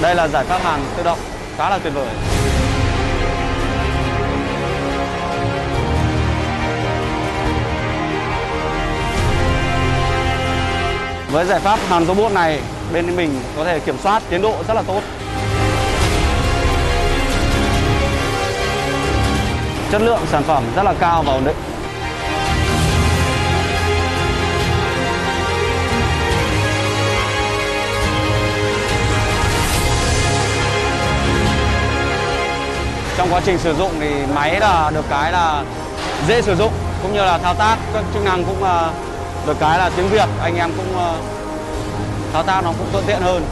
Đây là giải pháp hàn tự động khá là tuyệt vời. Với giải pháp hàn robot này, bên mình có thể kiểm soát tiến độ rất là tốt. Chất lượng sản phẩm rất là cao và ổn định. Trong quá trình sử dụng thì máy là được cái là dễ sử dụng, cũng như là thao tác các chức năng cũng được cái là tiếng Việt, anh em cũng thao tác nó cũng thuận tiện hơn.